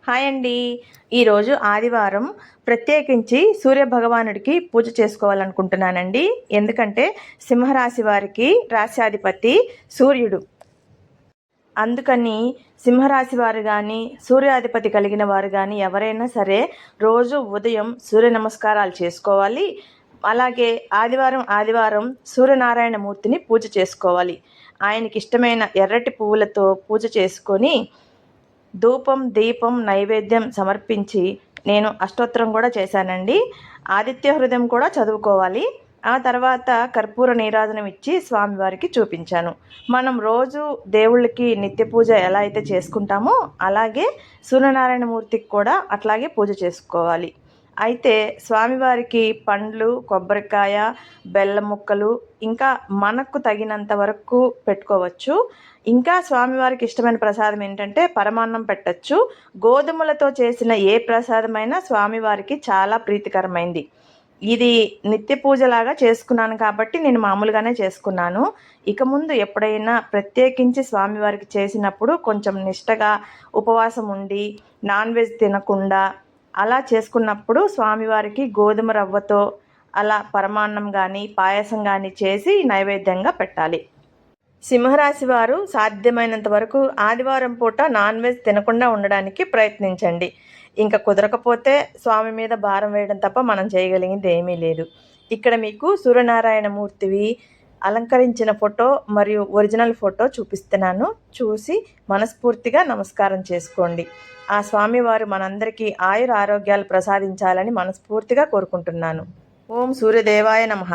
Hi అండి. ఈరోజు ఆదివారం ప్రత్యేకించి సూర్యభగవానుడికి పూజ చేసుకోవాలనుకుంటున్నానండి. ఎందుకంటే సింహరాశి వారికి రాశ్యాధిపతి సూర్యుడు. అందుకని సింహరాశి వారు కానీ సూర్యాధిపతి కలిగిన వారు కానీ ఎవరైనా సరే రోజు ఉదయం సూర్య నమస్కారాలు చేసుకోవాలి. అలాగే ఆదివారం సూర్యనారాయణ మూర్తిని పూజ చేసుకోవాలి. ఆయనకి ఇష్టమైన ఎర్రటి పువ్వులతో పూజ చేసుకొని ధూపం దీపం నైవేద్యం సమర్పించి నేను అష్టోత్తరం కూడా చేశానండి. ఆదిత్య హృదయం కూడా చదువుకోవాలి. ఆ తర్వాత కర్పూర నీరాజనం ఇచ్చి స్వామివారికి చూపించాను. మనం రోజు దేవుళ్ళకి నిత్య పూజ ఎలా అయితే చేసుకుంటామో అలాగే సూర్యనారాయణమూర్తికి కూడా అట్లాగే పూజ చేసుకోవాలి. అయితే స్వామివారికి పండ్లు, కొబ్బరికాయ, బెల్లం ముక్కలు ఇంకా మనకు తగినంత వరకు పెట్టుకోవచ్చు. ఇంకా స్వామివారికి ఇష్టమైన ప్రసాదం ఏంటంటే పరమాన్నం పెట్టచ్చు. గోధుమలతో చేసిన ఏ ప్రసాదమైనా స్వామివారికి చాలా ప్రీతికరమైంది. ఇది నిత్య పూజలాగా చేసుకున్నాను కాబట్టి నేను మామూలుగానే చేసుకున్నాను. ఇక ముందు ఎప్పుడైనా ప్రత్యేకించి స్వామివారికి చేసినప్పుడు కొంచెం నిష్టగా ఉపవాసం ఉండి నాన్ వెజ్ తినకుండా అలా చేసుకున్నప్పుడు స్వామివారికి గోధుమ రవ్వతో అలా పరమాన్నం కానీ పాయసం కానీ చేసి నైవేద్యంగా పెట్టాలి. సింహరాశి వారు సాధ్యమైనంత వరకు ఆదివారం పూట నాన్ వెజ్ తినకుండా ఉండడానికి ప్రయత్నించండి. ఇంకా కుదరకపోతే స్వామి మీద భారం వేయడం తప్ప మనం చేయగలిగింది ఏమీ లేదు. ఇక్కడ మీకు సూర్యనారాయణ మూర్తివి అలంకరించిన ఫోటో మరియు ఒరిజినల్ ఫోటో చూపిస్తున్నాను. చూసి మనస్ఫూర్తిగా నమస్కారం చేసుకోండి. ఆ స్వామివారు మనందరికీ ఆయుర ఆరోగ్యాలు ప్రసాదించాలని మనస్ఫూర్తిగా కోరుకుంటున్నాను. ఓం సూర్యదేవాయ నమః.